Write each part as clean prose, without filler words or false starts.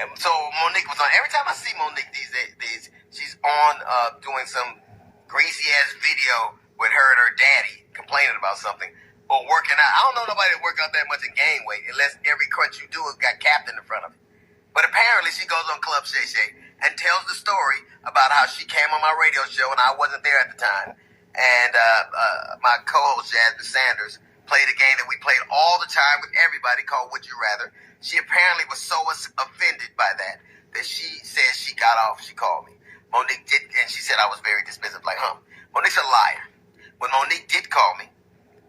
And so Monique was on. Every time I see Monique these days, she's on doing some greasy ass video with her and her daddy complaining about something or working out. I don't know nobody that work out that much and gain weight unless every crunch you do has got Captain in front of it. But apparently she goes on Club Shay Shay and tells the story about how she came on my radio show and I wasn't there at the time. And my co-host Jasmine Sanders played a game that we played all the time with everybody called Would You Rather. She apparently was so offended by that she said she got off. She called me. Monique did, and she said I was very dismissive, like, Monique's a liar. When Monique did call me,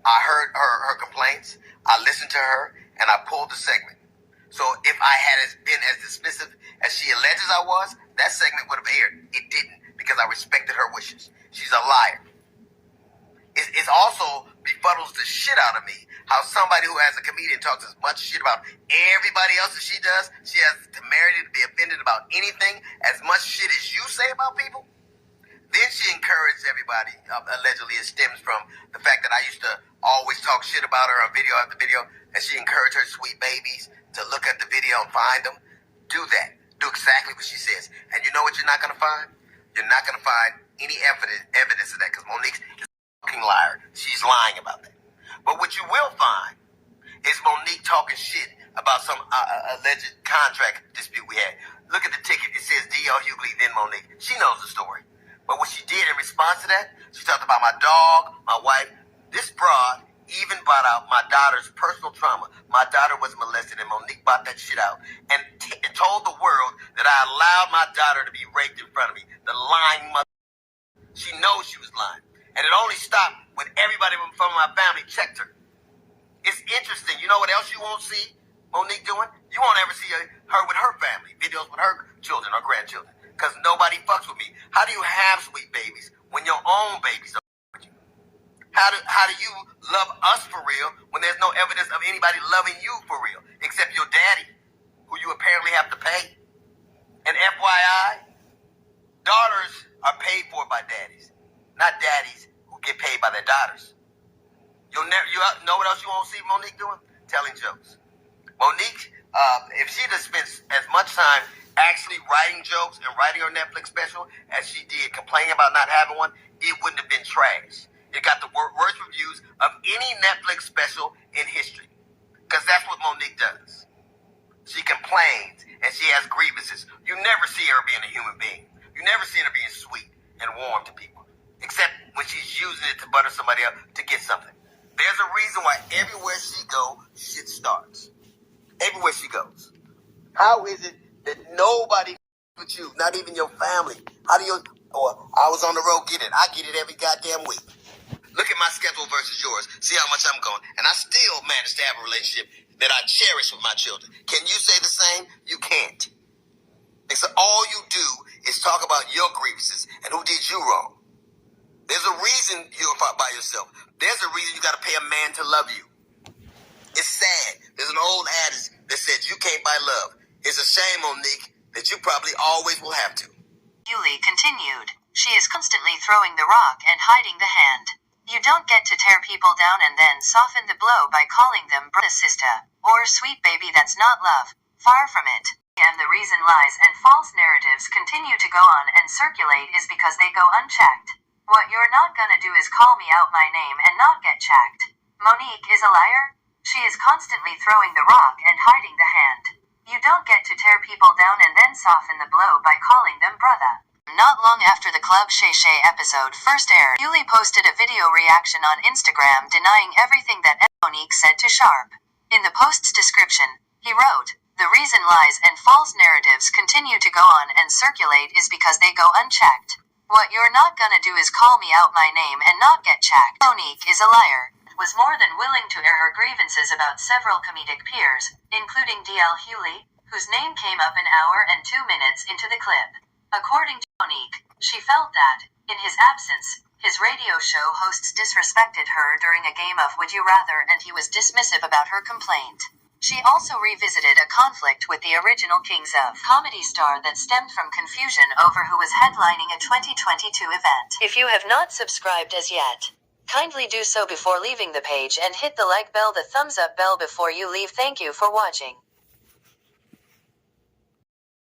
I heard her complaints, I listened to her, and I pulled the segment. So if I had been as dismissive as she alleges I was, that segment would have aired. It didn't, because I respected her wishes. She's a liar. It also befuddles the shit out of me how somebody who has a comedian talks as much shit about everybody else as she does. She has the temerity to be offended about anything as much shit as you say about people. Then she encouraged everybody, allegedly it stems from the fact that I used to always talk shit about her on video after video, and she encouraged her sweet babies to look at the video and find them. Do that. Do exactly what she says. And you know what you're not going to find? You're not going to find any evidence of that, because Monique is a fucking liar. She's lying about that. But what you will find is Monique talking shit about some alleged contract dispute we had. Look at the ticket. It says D.L. Hughley, then Monique. She knows the story. But what she did in response to that, she talked about my dog, my wife. This broad even brought out my daughter's personal trauma. My daughter was molested, and Monique brought that shit out and told the world that I allowed my daughter to be raped in front of me. The lying mother. She knows she was lying. And it only stopped when everybody from my family checked her. It's interesting. You know what else you won't see Monique doing? You won't ever see her with her family, videos with her children or grandchildren, because nobody fucks with me. How do you have sweet babies when your own babies don't fuck with you? How do you love us for real when there's no evidence of anybody loving you for real, except your daddy, who you apparently have to pay? And FYI, daughters are paid for by daddies, not daddies who get paid by their daughters. You know what else you won't see Monique doing? Telling jokes. Monique, if she just spent as much time actually writing jokes and writing her Netflix special as she did complaining about not having one, it wouldn't have been trash. It got the worst reviews of any Netflix special in history, because that's what Monique does. She complains and she has grievances. You never see her being a human being. You never see her being sweet and warm to people, except when she's using it to butter somebody up to get something. There's a reason why everywhere she goes, shit starts. Everywhere she goes. How is it that nobody with you, not even your family? How do you, or I was on the road, get it. I get it every goddamn week. Look at my schedule versus yours. See how much I'm going. And I still manage to have a relationship that I cherish with my children. Can you say the same? You can't. And so all you do is talk about your grievances and who did you wrong. There's a reason you're by yourself. There's a reason you got to pay a man to love you. It's sad. There's an old adage that says you can't buy love. It's a shame, Monique, that you probably always will have to. Hughley continued. She is constantly throwing the rock and hiding the hand. You don't get to tear people down and then soften the blow by calling them brother sister, or sweet baby. That's not love. Far from it. And the reason lies and false narratives continue to go on and circulate is because they go unchecked. What you're not gonna do is call me out my name and not get checked. Monique is a liar. She is constantly throwing the rock and hiding the hand. You don't get to tear people down and then soften the blow by calling them brother. Not long after the Club Shay Shay episode first aired, Hughley posted a video reaction on Instagram denying everything that Monique said to Sharp. In the post's description, he wrote, "The reason lies and false narratives continue to go on and circulate is because they go unchecked. What you're not gonna do is call me out my name and not get checked." Monique is a liar. Was more than willing to air her grievances about several comedic peers, including D.L. Hughley, whose name came up an hour and 2 minutes into the clip. According to Monique, she felt that, in his absence, his radio show hosts disrespected her during a game of Would You Rather, and he was dismissive about her complaint. She also revisited a conflict with the original Kings of Comedy star that stemmed from confusion over who was headlining a 2022 event. If you have not subscribed as yet, kindly do so before leaving the page and hit the like bell, the thumbs up bell before you leave. Thank you for watching.